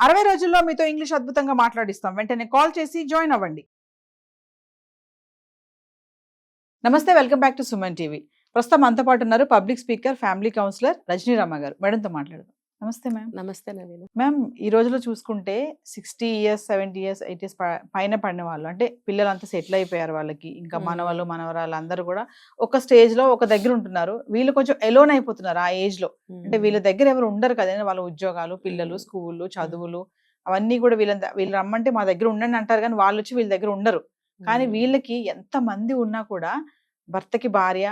60 రోజుల్లో మీతో ఇంగ్లీష్ అద్భుతంగా మాట్లాడిస్తాం. వెంటనే కాల్ చేసి జాయిన్ అవ్వండి. నమస్తే, welcome back to Suman TV. ప్రస్తుతం మనతో పాటు ఉన్నారు పబ్లిక్ స్పీకర్, ఫ్యామిలీ కౌన్సిలర్ రజనీరామ గారు. మేడంతో మాట్లాడదాం. నమస్తే మ్యామ్. నమస్తే నవీన. మ్యామ్, ఈ రోజులో చూసుకుంటే 60 ఇయర్స్, 70 ఇయర్స్, 80 ఇయర్స్ పైన పడిన వాళ్ళు, అంటే పిల్లలంతా సెటిల్ అయిపోయారు, వాళ్ళకి ఇంకా మనవాళ్ళు మనవరాళ్ళు అందరూ కూడా ఒక స్టేజ్ లో ఒక దగ్గర ఉంటున్నారు. వీళ్ళు కొంచెం ఎలోన్ అయిపోతున్నారు ఆ ఏజ్ లో. అంటే వీళ్ళ దగ్గర ఎవరు ఉండరు కదా, వాళ్ళ ఉద్యోగాలు, పిల్లలు, స్కూళ్ళు, చదువులు అవన్నీ కూడా వీళ్ళు రమ్మంటే మా దగ్గర ఉండండి అంటారు, కానీ వాళ్ళు వచ్చి వీళ్ళ దగ్గర ఉండరు. కానీ వీళ్ళకి ఎంత మంది ఉన్నా కూడా భర్తకి భార్య,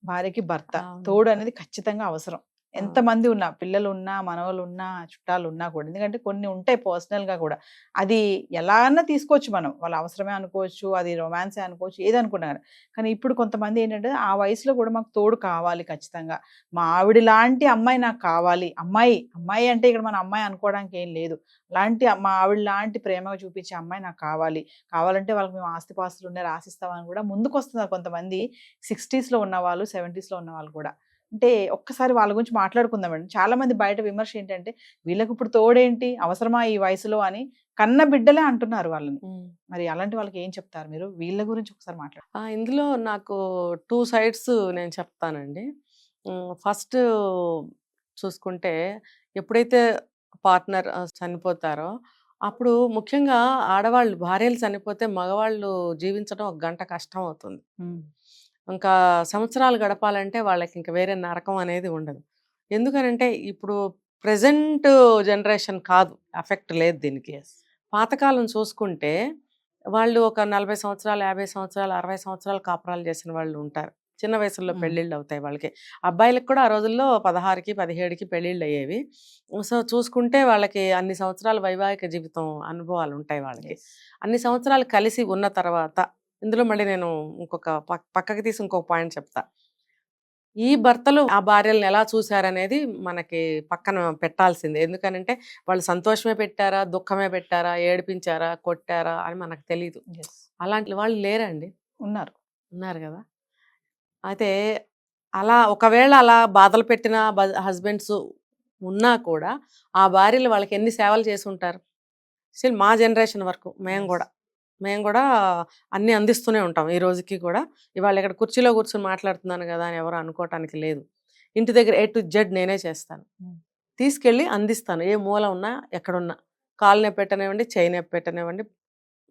భార్యకి భర్త తోడు అనేది ఖచ్చితంగా అవసరం. ఎంత మంది ఉన్నా, పిల్లలు ఉన్నా, మనవలు ఉన్నా, చుట్టాలు ఉన్నా కూడా. ఎందుకంటే కొన్ని ఉంటాయి పర్సనల్ గా కూడా, అది ఎలా అన్నా తీసుకోవచ్చు మనం, వాళ్ళ అవసరమే అనుకోవచ్చు, అది రొమాన్సే అనుకోవచ్చు, ఏది అనుకున్నారు. కానీ ఇప్పుడు కొంతమంది ఏంటంటే ఆ వయసులో కూడా మాకు తోడు కావాలి ఖచ్చితంగా, మా ఆవిడ లాంటి అమ్మాయి నాకు కావాలి. అమ్మాయి అమ్మాయి అంటే ఇక్కడ మన అమ్మాయి అనుకోవడానికి ఏం లేదు, మా ఆవిడ లాంటి ప్రేమగా చూపించే అమ్మాయి నాకు కావాలంటే వాళ్ళకి మేము ఆస్తిపాస్తులు ఉన్నాయి రాసిస్తామని కూడా ముందుకు వస్తున్నారు కొంతమంది. 60s లో ఉన్న వాళ్ళు, 70s లో ఉన్న వాళ్ళు కూడా. అంటే ఒక్కసారి వాళ్ళ గురించి మాట్లాడుకుందామండి. చాలా మంది బయట విమర్శ ఏంటంటే, వీళ్ళకి ఇప్పుడు తోడేంటి, అవసరమా ఈ వయసులో అని కన్న బిడ్డలే అంటున్నారు వాళ్ళని. మరి అలాంటి వాళ్ళకి ఏం చెప్తారు మీరు? వీళ్ళ గురించి ఒకసారి మాట్లాడు. ఇందులో నాకు 2 సైడ్స్ నేను చెప్తానండి. ఫస్ట్ చూసుకుంటే, ఎప్పుడైతే పార్ట్నర్ చనిపోతారో అప్పుడు ముఖ్యంగా ఆడవాళ్ళు భార్యలు చనిపోతే మగవాళ్ళు జీవించడం ఒక గంట కష్టం అవుతుంది. ఇంకా సంవత్సరాలు గడపాలంటే వాళ్ళకి ఇంకా వేరే నరకం అనేది ఉండదు. ఎందుకనంటే ఇప్పుడు ప్రెజెంట్ జనరేషన్ కాదు, ఎఫెక్ట్ లేదు దీనికి. పాతకాలం చూసుకుంటే వాళ్ళు ఒక 40 సంవత్సరాలు, 50 సంవత్సరాలు, 60 సంవత్సరాలు కాపురాలు చేసిన వాళ్ళు ఉంటారు. చిన్న వయసులో పెళ్ళిళ్ళు అవుతాయి వాళ్ళకి. అబ్బాయిలకు కూడా ఆ రోజుల్లో 16కి 17కి పెళ్ళిళ్ళు అయ్యేవి. సో చూసుకుంటే వాళ్ళకి అన్ని సంవత్సరాల వైవాహిక జీవితం అనుభవాలు ఉంటాయి వాళ్ళకి. అన్ని సంవత్సరాలు కలిసి ఉన్న తర్వాత, ఇందులో మళ్ళీ నేను ఇంకొక పక్కకి తీసి ఇంకొక పాయింట్ చెప్తా. ఈ భర్తలు ఆ భార్యలను ఎలా చూశారనేది మనకి పక్కన పెట్టాల్సిందే. ఎందుకనంటే వాళ్ళు సంతోషమే పెట్టారా, దుఃఖమే పెట్టారా, ఏడిపించారా, కొట్టారా అని మనకు తెలీదు. అలాంటి వాళ్ళు లేరండి, ఉన్నారు కదా. అయితే ఒకవేళ అలా బాధలు పెట్టిన హస్బెండ్స్ ఉన్నా కూడా ఆ భార్యలు వాళ్ళకి ఎన్ని సేవలు చేసి ఉంటారు. మా జనరేషన్ వరకు మేము కూడా అన్నీ అందిస్తూనే ఉంటాం ఈ రోజుకి కూడా. ఇవాళ ఇక్కడ కుర్చీలో కూర్చొని మాట్లాడుతున్నాను కదా అని ఎవరు అనుకోవటానికి లేదు. ఇంటి దగ్గర A to Z నేనే చేస్తాను, తీసుకెళ్ళి అందిస్తాను. ఏ మూల ఉన్నా, ఎక్కడున్నా, కాలు నొప్పి పెట్టనివ్వండి, చేయి నొప్పి పెట్టనివ్వండి,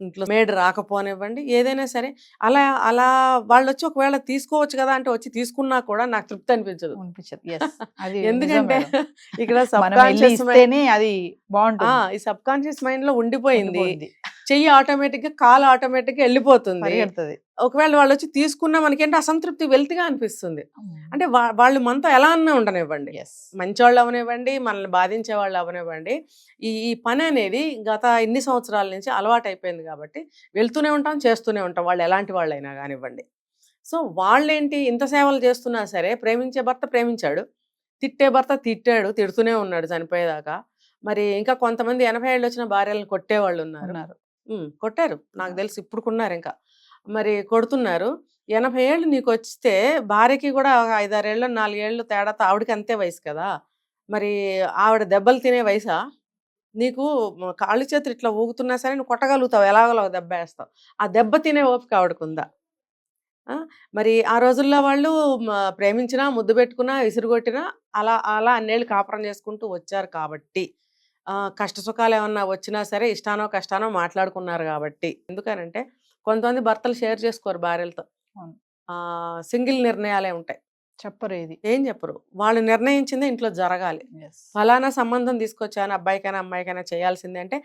ఇంట్లో మేడ్ రాకపోనివ్వండి, ఏదైనా సరే. అలా వాళ్ళు వచ్చి ఒకవేళ తీసుకోవచ్చు కదా అంటే వచ్చి తీసుకున్నా కూడా నాకు తృప్తి అనిపించదు. ఎందుకంటే ఇక్కడ ఈ సబ్ కాన్షియస్ మైండ్ లో ఉండిపోయింది. చెయ్యి ఆటోమేటిక్ గా, కాలు ఆటోమేటిక్ గా వెళ్ళిపోతుంది. ఒకవేళ వాళ్ళు వచ్చి తీసుకున్నా మనకేంటి అసంతృప్తి, వెల్తిగా అనిపిస్తుంది. అంటే వాళ్ళు మనతో ఎలా అన్నా ఉండనివ్వండి, మంచివాళ్ళు అవనివ్వండి, మనల్ని బాధించే వాళ్ళు అవనివ్వండి, ఈ పని అనేది గత ఇన్ని సంవత్సరాల నుంచి అలవాటు అయిపోయింది కాబట్టి వెళ్తూనే ఉంటాం, చేస్తూనే ఉంటాం, వాళ్ళు ఎలాంటి వాళ్ళైనా కానివ్వండి. సో వాళ్ళేంటి ఇంత సేవలు చేస్తున్నా సరే, ప్రేమించే భర్త ప్రేమించాడు, తిట్టే భర్త తిట్టాడు, తిడుతూనే ఉన్నాడు చనిపోయేదాకా. మరి ఇంకా కొంతమంది 80 ఏళ్ళు వచ్చిన భార్యలను కొట్టేవాళ్ళు ఉన్నారు. కొట్టారు, నాకు తెలిసి ఇప్పుడుకున్నారు, ఇంకా మరి కొడుతున్నారు. 80 ఏళ్ళు నీకు వస్తే భార్యకి కూడా 5-6 ఏళ్ళు 4 ఏళ్ళు తేడాతో ఆవిడకి అంతే వయసు కదా. మరి ఆవిడ దెబ్బలు తినే వయసా? నీకు కాళ్ళు చేతులు ఇట్లా ఊగుతున్నా సరే నువ్వు కొట్టగలుగుతావు, ఎలాగోలా దెబ్బ వేస్తావు. ఆ దెబ్బ తినే ఓపిక ఆవిడకుందా? మరి ఆ రోజుల్లో వాళ్ళు ప్రేమించినా, ముద్దు పెట్టుకున్నా, విసురుగొట్టినా అలా అన్నేళ్ళు కాపురం చేసుకుంటూ వచ్చారు కాబట్టి, కష్ట సుఖాలు ఏమన్నా వచ్చినా సరే ఇష్టానో కష్టానో మాట్లాడుకున్నారు కాబట్టి. ఎందుకనంటే కొంతమంది భర్తలు షేర్ చేసుకోరు భార్యలతో, సింగిల్ నిర్ణయాలే ఉంటాయి, ఏం చెప్పరు. వాళ్ళు నిర్ణయించిందే ఇంట్లో జరగాలి. ఫలానా సంబంధం తీసుకొచ్చాను, అబ్బాయికైనా అమ్మాయికైనా చేయాల్సిందే అంటే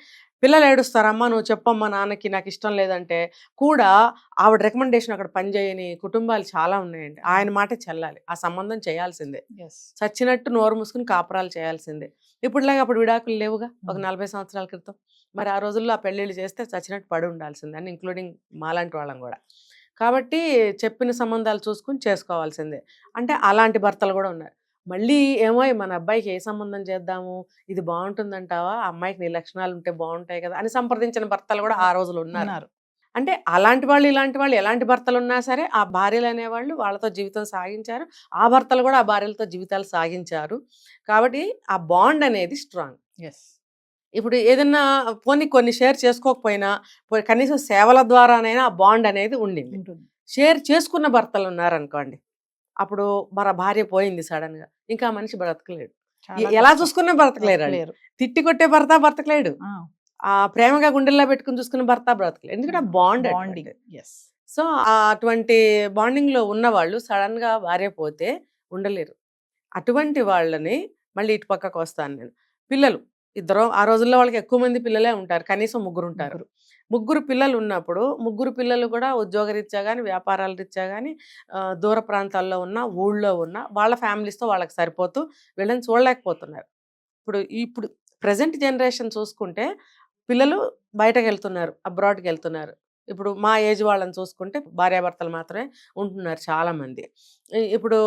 పిల్లలు ఏడుస్తారమ్మా, నువ్వు చెప్పమ్మా నాన్నకి, నాకు ఇష్టం లేదంటే కూడా ఆవిడ రికమెండేషన్ అక్కడ పనిచేయని కుటుంబాలు చాలా ఉన్నాయండి. ఆయన మాట చెల్లాలి, ఆ సంబంధం చేయాల్సిందే, చచ్చినట్టు నోరు మూసుకుని కాపురాలు చేయాల్సిందే. ఇప్పుడులాగా అప్పుడు విడాకులు లేవుగా, ఒక 40 సంవత్సరాల క్రితం. మరి ఆ రోజుల్లో ఆ పెళ్ళిళ్ళు చేస్తే చచ్చినట్టు పడి ఉండాల్సిందే అని, ఇంక్లూడింగ్ మాలాంటి వాళ్ళం కూడా. కాబట్టి చెప్పిన సంబంధాలు చూసుకుని చేసుకోవాల్సిందే. అంటే అలాంటి భర్తలు కూడా ఉన్నారు. మళ్ళీ ఏమో మన అబ్బాయికి ఏ సంబంధం చేద్దాము, ఇది బాగుంటుందంటావా, అమ్మాయికి నీ లక్షణాలు ఉంటే బాగుంటాయి కదా అని సంప్రదించిన భర్తలు కూడా ఆ రోజులు ఉన్నారు. అంటే అలాంటి వాళ్ళు, ఇలాంటి వాళ్ళు, ఎలాంటి భర్తలు ఉన్నా సరే ఆ భార్యలు అనేవాళ్ళు వాళ్ళతో జీవితం సాగించారు, ఆ భర్తలు కూడా ఆ భార్యలతో జీవితాలు సాగించారు. కాబట్టి ఆ బాండ్ అనేది స్ట్రాంగ్. ఇప్పుడు ఏదన్నా పోనీ కొన్ని షేర్ చేసుకోకపోయినా కనీసం సేవల ద్వారానైనా ఆ బాండ్ అనేది ఉండింది. ఉంటుంది. షేర్ చేసుకున్న భర్తలు ఉన్నారనుకోండి, అప్పుడు మన భార్య పోయింది సడన్ గా, ఇంకా ఆ మనిషి బ్రతకలేడు. చాలా ఎలా కష్టం. చూసుకున్నా బ్రతకలేరు అండి. బ్రతకలేరు. తిట్టి కొట్టే భర్త బ్రతకలేడు, ఆ, ఆ ప్రేమగా గుండెల్లో పెట్టుకుని చూసుకున్న భర్త బ్రతకలేడు. ఎందుకంటే ఆ బాండ్ బాండింగ్. ఎస్. సో అటువంటి బాండింగ్ లో ఉన్న వాళ్ళు సడన్ గా భార్య పోతే ఉండలేరు. అటువంటి వాళ్ళని మళ్ళీ ఇటు పక్కకు వస్తాను నేను. పిల్లలు ఇద్దరు, ఆ రోజుల్లో వాళ్ళకి ఎక్కువ మంది పిల్లలే ఉంటారు, కనీసం ముగ్గురు ఉంటారు. ముగ్గురు పిల్లలు ఉన్నప్పుడు ముగ్గురు పిల్లలు కూడా ఉద్యోగరీత్యా కానీ వ్యాపారాల రీత్యా కానీ దూర ప్రాంతాల్లో ఉన్న ఊళ్ళో ఉన్న వాళ్ళ ఫ్యామిలీస్తో వాళ్ళకి సరిపోతూ వీళ్ళని చూడలేకపోతున్నారు. ఇప్పుడు ప్రజెంట్ జనరేషన్ చూసుకుంటే పిల్లలు బయటకు వెళ్తున్నారు, అబ్రాడ్కి వెళ్తున్నారు. ఇప్పుడు మా ఏజ్ వాళ్ళని చూసుకుంటే భార్యాభర్తలు మాత్రమే ఉంటున్నారు చాలా మంది. ఇప్పుడు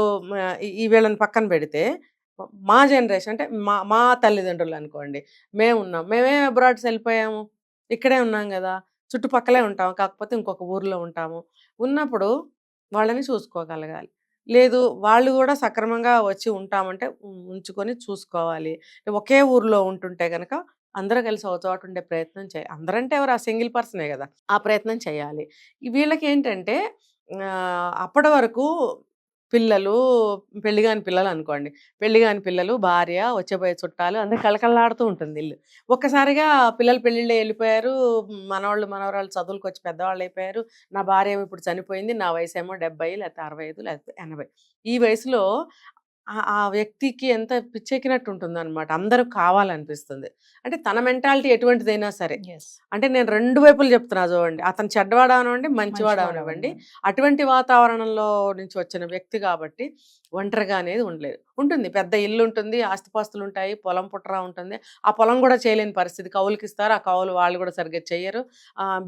ఈ వీళ్ళని పక్కన పెడితే మా జనరేషన్ అంటే మా తల్లిదండ్రులు అనుకోండి, మేమే అబ్రాడ్స్ వెళ్ళిపోయాము, ఇక్కడే ఉన్నాం కదా, చుట్టుపక్కలే ఉంటాము, కాకపోతే ఇంకొక ఊర్లో ఉంటాము. ఉన్నప్పుడు వాళ్ళని చూసుకోగలగాలి. లేదు వాళ్ళు కూడా సక్రమంగా వచ్చి ఉంటామంటే ఉంచుకొని చూసుకోవాలి. ఒకే ఊర్లో ఉంటుంటే కనుక అందరూ కలిసి ఒక చోట ఉండే ప్రయత్నం చేయాలి. అందరంటే ఎవరు, ఆ సింగిల్ పర్సనే కదా, ఆ ప్రయత్నం చేయాలి. వీళ్ళకి ఏంటంటే అప్పటి వరకు పిల్లలు, పెళ్లిగాని పిల్లలు అనుకోండి, పెళ్లిగాని పిల్లలు, భార్య, వచ్చేపోయే చుట్టాలు, అందరూ కళకళలాడుతూ ఉంటుంది ఇల్లు. ఒక్కసారిగా పిల్లలు పెళ్ళిళ్ళే వెళ్ళిపోయారు, మనవాళ్ళు మనవరాళ్ళు చదువులకు వచ్చి పెద్దవాళ్ళు అయిపోయారు, నా భార్య ఏమో ఇప్పుడు చనిపోయింది, నా వయసు ఏమో 70 లేకపోతే 65 లేకపోతే 80. ఈ వయసులో ఆ వ్యక్తికి ఎంత పిచ్చెక్కినట్టు ఉంటుందన్నమాట. అందరూ కావాలనిపిస్తుంది. అంటే తన మెంటాలిటీ ఎటువంటిదైనా సరే, ఎస్. అంటే నేను 2 వైపులు చెప్తున్నా చూడండి. అతను చెడ్డవాడు అవనివ్వండి, మంచివాడు అవనివ్వండి, అటువంటి వాతావరణంలో నుంచి వచ్చిన వ్యక్తి కాబట్టి ఒంటరిగా అనేది ఉండలేదు. ఉంటుంది, పెద్ద ఇల్లు ఉంటుంది, ఆస్తిపాస్తులు ఉంటాయి, పొలం పుట్రా ఉంటుంది. ఆ పొలం కూడా చేయలేని పరిస్థితి, కౌలుకి ఇస్తారు, ఆ కౌలు వాళ్ళు కూడా సరిగ్గా చెయ్యరు,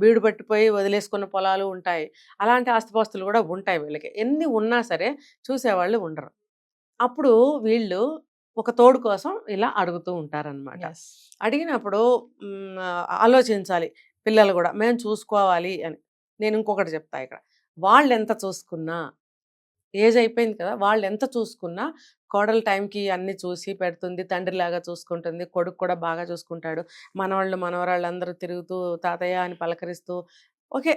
బీడు పట్టిపోయి వదిలేసుకున్న పొలాలు ఉంటాయి. అలాంటి ఆస్తిపాస్తులు కూడా ఉంటాయి వీళ్ళకి. ఎన్ని ఉన్నా సరే చూసేవాళ్ళు ఉండరు. అప్పుడు వీళ్ళు ఒక తోడు కోసం ఇలా అడుగుతూ ఉంటారనమాట. ఎస్. అడిగినప్పుడు ఆలోచించాలి పిల్లలు కూడా, మేము చూసుకోవాలి అని. నేను ఇంకొకటి చెప్తా ఇక్కడ, వాళ్ళు ఎంత చూసుకున్నా, ఏజ్ అయిపోయింది కదా, వాళ్ళు ఎంత చూసుకున్నా కోడలు టైంకి అన్ని చూసి పెడుతుంది, తండ్రిలాగా చూసుకుంటుంది, కొడుకు కూడా బాగా చూసుకుంటాడు, మనవాళ్ళు మనవరాళ్ళు అందరూ తిరుగుతూ తాతయ్య అని పలకరిస్తూ ఓకే.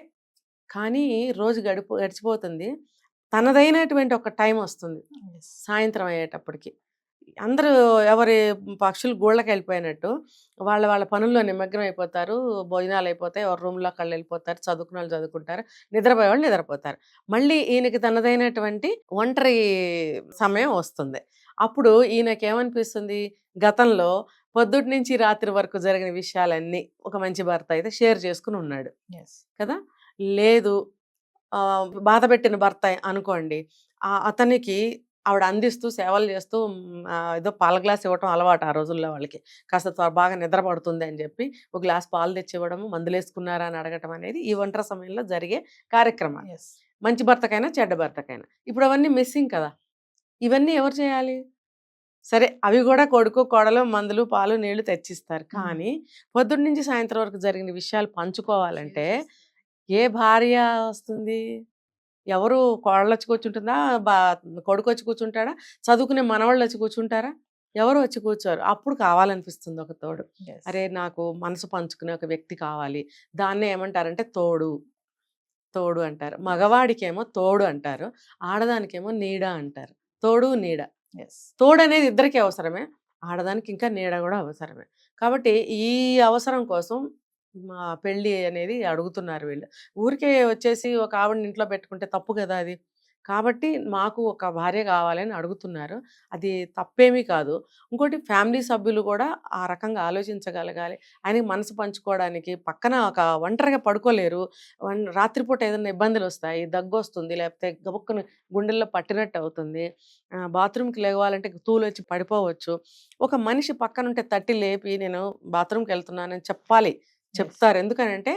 కానీ రోజు గడిచిపోతుంది, తనదైనటువంటి ఒక టైం వస్తుంది ఎస్. సాయంత్రం అయ్యేటప్పటికి. అందరూ ఎవరి పక్షులు గూళ్ళకి వెళ్ళిపోయినట్టు వాళ్ళ వాళ్ళ పనుల్లో నిమగ్నం అయిపోతారు, భోజనాలు అయిపోతాయి, ఎవరి రూమ్లో కళ్ళు వెళ్ళిపోతారు, చదువుకున్న వాళ్ళు చదువుకుంటారు, నిద్రపోయే వాళ్ళు నిద్రపోతారు. మళ్ళీ ఈయనకి తనదైనటువంటి ఒంటరి సమయం వస్తుంది. అప్పుడు ఈయనకి ఏమనిపిస్తుంది, గతంలో పొద్దుటి నుంచి రాత్రి వరకు జరిగిన విషయాలన్నీ ఒక మంచి భర్త అయితే షేర్ చేసుకుని ఉన్నాడు ఎస్. కదా. లేదు, బాధ పెట్టిన భర్త అనుకోండి, అతనికి ఆవిడ అందిస్తూ సేవలు చేస్తూ ఏదో పాల గ్లాస్ ఇవ్వటం అలవాటు ఆ రోజుల్లో వాళ్ళకి, కాస్త బాగా నిద్ర పడుతుంది అని చెప్పి ఒక గ్లాస్ పాలు తెచ్చి ఇవ్వడము, మందులు వేసుకున్నారా అని అడగటం అనేది ఈ ఒంటరి సమయంలో జరిగే కార్యక్రమాలు, ఎస్. మంచి భర్తకైనా చెడ్డ భర్తకైనా. ఇప్పుడు అవన్నీ మిస్సింగ్ కదా. ఇవన్నీ ఎవరు చేయాలి? సరే, అవి కూడా కొడుకు కోడలు మందులు పాలు నీళ్లు తెచ్చిస్తారు, కానీ పొద్దున్న నుంచి సాయంత్రం వరకు జరిగిన విషయాలు పంచుకోవాలంటే ఏ భార్య వస్తుంది? ఎవరు? కోడలు వచ్చి కూర్చుంటుందా, కొడుకు వచ్చి కూర్చుంటాడా, చదువుకునే మనవాళ్ళు వచ్చి కూర్చుంటారా? ఎవరు వచ్చి కూర్చోరు. అప్పుడు కావాలనిపిస్తుంది ఒక తోడు. ఎస్. అరే, నాకు మనసు పంచుకునే ఒక వ్యక్తి కావాలి. దాన్నే ఏమంటారంటే తోడు అంటారు. మగవాడికేమో తోడు అంటారు, ఆడదానికేమో నీడ అంటారు. తోడు నీడ. ఎస్. తోడు అనేది ఇద్దరికీ అవసరమే, ఆడదానికి ఇంకా నీడ కూడా అవసరమే. కాబట్టి ఈ అవసరం కోసం మా పెళ్ళి అనేది అడుగుతున్నారు వీళ్ళు. ఊరికే వచ్చేసి ఒక ఆవిడని ఇంట్లో పెట్టుకుంటే తప్పు కదా అది. కాబట్టి మాకు ఒక భార్య కావాలని అడుగుతున్నారు, అది తప్పేమీ కాదు. ఇంకోటి, ఫ్యామిలీ సభ్యులు కూడా ఆ రకంగా ఆలోచించగలగాలి. ఆయనకి మనసు పంచుకోవడానికి పక్కన ఒక ఒంటరిగా పడుకోలేరు, రాత్రిపూట ఏదైనా ఇబ్బందులు వస్తాయి, దగ్గు వస్తుంది, లేకపోతే గబుక్కుని గుండెల్లో పట్టినట్టు అవుతుంది, బాత్రూమ్కి లేవాలంటే తూలు వచ్చి పడిపోవచ్చు. ఒక మనిషి పక్కనుంటే తట్టి లేపి నేను బాత్రూమ్కి వెళ్తున్నానని చెప్పాలి, చెప్తారు. ఎందుకనంటే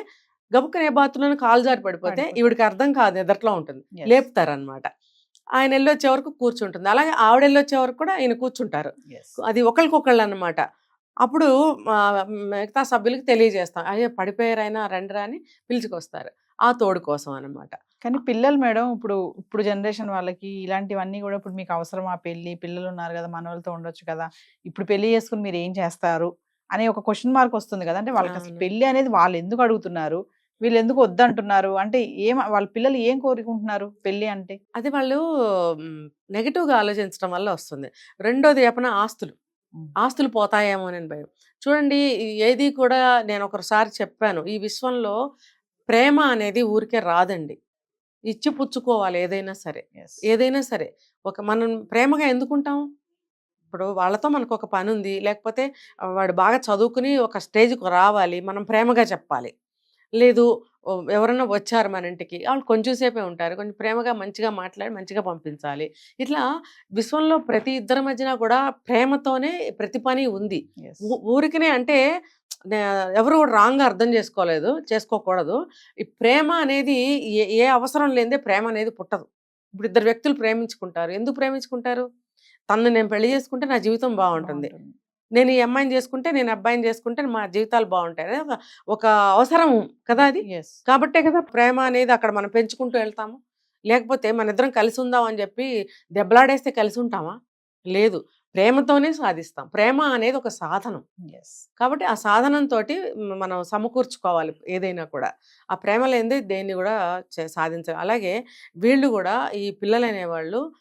గబుక్కనే బాత్రూంలో కాలు జారి పడిపోతే ఈవిడికి అర్థం కాదు, ఎదట్లో ఉంటుంది, లేపుతారనమాట. ఆయన వెళ్ళొచ్చే వరకు కూర్చుంటుంది, అలాగే ఆవిడ వెళ్ళొచ్చే వరకు కూడా ఆయన కూర్చుంటారు. అది ఒకళ్ళకొకళ్ళు అనమాట. అప్పుడు మిగతా సభ్యులకి తెలియజేస్తాం, అయ్యో పడిపోయారు ఆయన, రండిరా అని పిలుచుకొస్తారు, ఆ తోడు కోసం అనమాట. కానీ పిల్లలు మేడం, ఇప్పుడు జనరేషన్ వాళ్ళకి ఇలాంటివన్నీ కూడా, ఇప్పుడు మీకు అవసరమా పెళ్ళి, పిల్లలు ఉన్నారు కదా, మనవాళ్ళతో ఉండొచ్చు కదా, ఇప్పుడు పెళ్లి చేసుకుని మీరు ఏం చేస్తారు అనే ఒక క్వశ్చన్ మార్క్ వస్తుంది కదా. అంటే వాళ్ళకి అసలు అవును. పెళ్లి అనేది వాళ్ళు ఎందుకు అడుగుతున్నారు, వీళ్ళు ఎందుకు వద్దంటున్నారు, అంటే వాళ్ళ పిల్లలు ఏం కోరుకుంటున్నారు పెళ్లి అంటే? అది వాళ్ళు నెగెటివ్‌గా ఆలోచించడం వల్ల వస్తుంది. రెండోది ఆస్తులు. ఉమ్. ఆస్తులు పోతాయేమోనని భయం. చూడండి ఏది కూడా నేను ఒకసారి చెప్పాను. ఈ విశ్వంలో ప్రేమ అనేది ఊరికే రాదండి. ఇచ్చి పుచ్చుకోవాలి ఏదైనా సరే. Yes. ఏదైనా సరే. మనం ప్రేమగా ఎందుకుంటాం? ఇప్పుడు వాళ్ళతో మనకొక పనుంది. లేకపోతే వాడు బాగా చదువుకుని ఒక స్టేజ్‌కి రావాలి. మనం ప్రేమగా చెప్పాలి. లేదు ఎవరన్నా వచ్చారు మన ఇంటికి. ఆళ్ళు కొంచెం సేపే ఉంటారు. కొంచెం ప్రేమగా మంచిగా మాట్లాడి మంచిగా పంపించాలి. ఇట్లా విశ్వంలో ప్రతి ఇద్దరి మధ్యన కూడా ప్రేమతోనే ప్రతి పని ఉంది. Yes. ఊరికనే అంటే నే ఎవరు కూడా రాంగ్‌గా అర్థం చేసుకోకూడదు. ఈ ప్రేమ అనేది ఏ ఏ అవసరం లేనిదే ప్రేమ అనేది పుట్టదు. ఇప్పుడు ఇద్దరు వ్యక్తులు ప్రేమించుకుంటారు. ఎందుకు ప్రేమించుకుంటారు? తనని నేను పెళ్లి చేసుకుంటే నా జీవితం బావుంటుంది. బాగుంటుంది. నేను ఈ అమ్మాయిని చేసుకుంటే, నేను అబ్బాయిని చేసుకుంటే మా జీవితాలు బావుంటాయి. అనేది ఒక అవసరం కదా అది. ఎస్. కాబట్టే కదా ప్రేమ అనేది అక్కడ మనం పెంచుకుంటూ వెళ్తాము. లేకపోతే మనిద్దరం కలిసి ఉందాం అని చెప్పి దెబ్బలాడేస్తే కలిసి ఉంటామా? లేదు. ప్రేమతోనే సాధిస్తాం. ప్రేమ అనేది ఒక సాధనం. ఎస్. కాబట్టి ఆ సాధనంతోటి మనం సమకూర్చుకోవాలి ఏదైనా కూడా. ఆ ప్రేమ లేనిదే దేన్ని కూడా అలాగే వీళ్ళు కూడా ఈ పిల్లలనేవాళ్ళు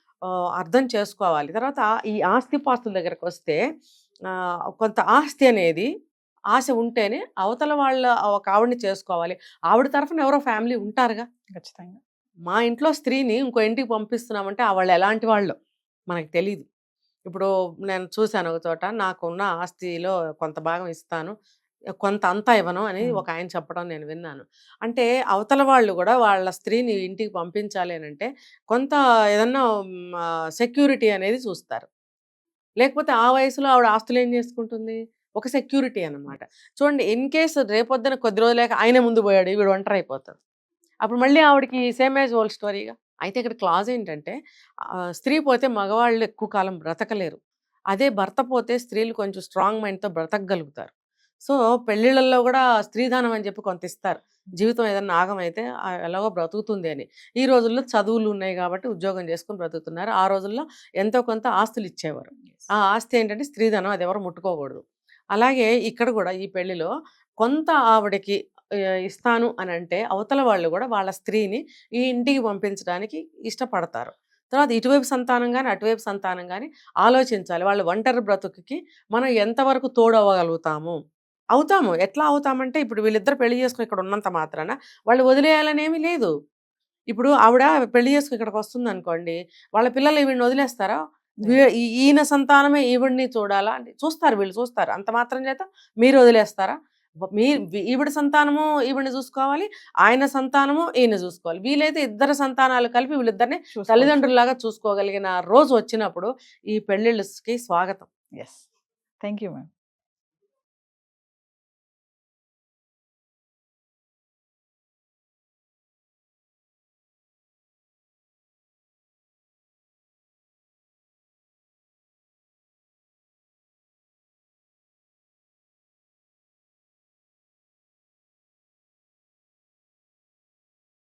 అర్థం చేసుకోవాలి. తర్వాత ఈ ఆస్తిపాస్తుల దగ్గరకొస్తే కొంత ఆస్తి అనేది ఆశ ఉంటేనే అవతల వాళ్ళ ఒక ఆవిడని చేసుకోవాలి. ఆవిడ తరఫున ఎవరో ఫ్యామిలీ ఉంటారుగా. ఖచ్చితంగా. మా ఇంట్లో స్త్రీని ఇంకో ఇంటికి పంపిస్తున్నామంటే వాళ్ళు ఎలాంటి వాళ్ళో మనకు తెలీదు. ఇప్పుడు నేను చూసాను ఒక చోట, నాకున్న ఆస్తిలో కొంత భాగం ఇస్తాను, కొంత అంతా ఇవ్వను అని ఒక ఆయన చెప్పడం నేను విన్నాను. అంటే అవతల వాళ్ళు కూడా వాళ్ళ స్త్రీని ఇంటికి పంపించాలి అనంటే కొంత ఏదన్నా సెక్యూరిటీ అనేది చూస్తారు. లేకపోతే ఆ వయసులో ఆవిడ ఆస్తులు ఏం చేసుకుంటుంది? ఒక సెక్యూరిటీ అన్నమాట. చూడండి ఇన్ కేస్ రేపొద్దున కొద్ది రోజులేక ఆయనే ముందు పోయాడు, ఈవిడ ఒంటరైపోతాడు. అప్పుడు మళ్ళీ ఆవిడకి సేమ్ యాజ్ ఓల్డ్ స్టోరీగా. అయితే ఇక్కడ క్లాజ్ ఏంటంటే స్త్రీ పోతే మగవాళ్ళు ఎక్కువ కాలం బ్రతకలేరు. అదే భర్త పోతే స్త్రీలు కొంచెం స్ట్రాంగ్ మైండ్‌తో బ్రతకగలుగుతారు. సో, పెళ్ళిళ్ళల్లో గూడా స్త్రీధనం అని చెప్పి కొంత ఇస్తారు. జీవితం ఏదన్నా ఆగమైతే ఎలాగో బ్రతుకుతుంది అని. ఈ రోజుల్లో చదువులు ఉన్నాయి గాబట్టి ఉద్యోగం చేసుకొని బ్రతుకుతున్నారు. ఆ రోజుల్లో ఎంతో కొంత ఆస్తులు ఇచ్చేవారు. ఆ ఆస్తి ఏంటంటే స్త్రీధనం, అది ఎవరు ముట్టుకోకూడదు. అలాగే ఇక్కడ గూడా ఈ పెళ్లిలో కొంత ఆవిడకి ఇస్తాను అనంటే అవతల వాళ్ళు గూడా వాళ్ళ స్త్రీని ఈ ఇంటికి పంపించడానికి ఇష్టపడతారు. తర్వాత ఇటువైపు సంతానం గాని, అటువైపు సంతానం గాని ఆలోచించాలి. వాళ్ళు ఒంటరి బ్రతుకుకి మనం ఎంతవరకు తోడవ్వగలుగుతాము? అవుతాము. ఎట్లా అవుతామంటే ఇప్పుడు వీళ్ళిద్దరు పెళ్లి చేసుకొని ఇక్కడ ఉన్నంత మాత్రాన వాళ్ళు వదిలేయాలనేమి లేదు. ఇప్పుడు ఆవిడ పెళ్లి చేసుకొని ఇక్కడికొస్తుందనుకోండి, వాళ్ళ పిల్లలు ఈవిడని వదిలేస్తారా? ఈయన సంతానమే ఈవిడ్ని చూడాలా అంటే చూస్తారు, వీళ్ళు చూస్తారు. అంత మాత్రం చేత మీరు వదిలేస్తారా? మీ ఈవిడ సంతానము ఈవిడ్ని చూసుకోవాలి. ఆయన సంతానము ఈయన చూసుకోవాలి. వీలైతే ఇద్దరు సంతానాలు కలిపి వీళ్ళిద్దరిని తల్లిదండ్రుల్లాగా చూసుకోగలిగిన రోజు వచ్చినప్పుడు ఈ పెళ్ళిళ్ళకి స్వాగతం. ఎస్. Thank you ma'am.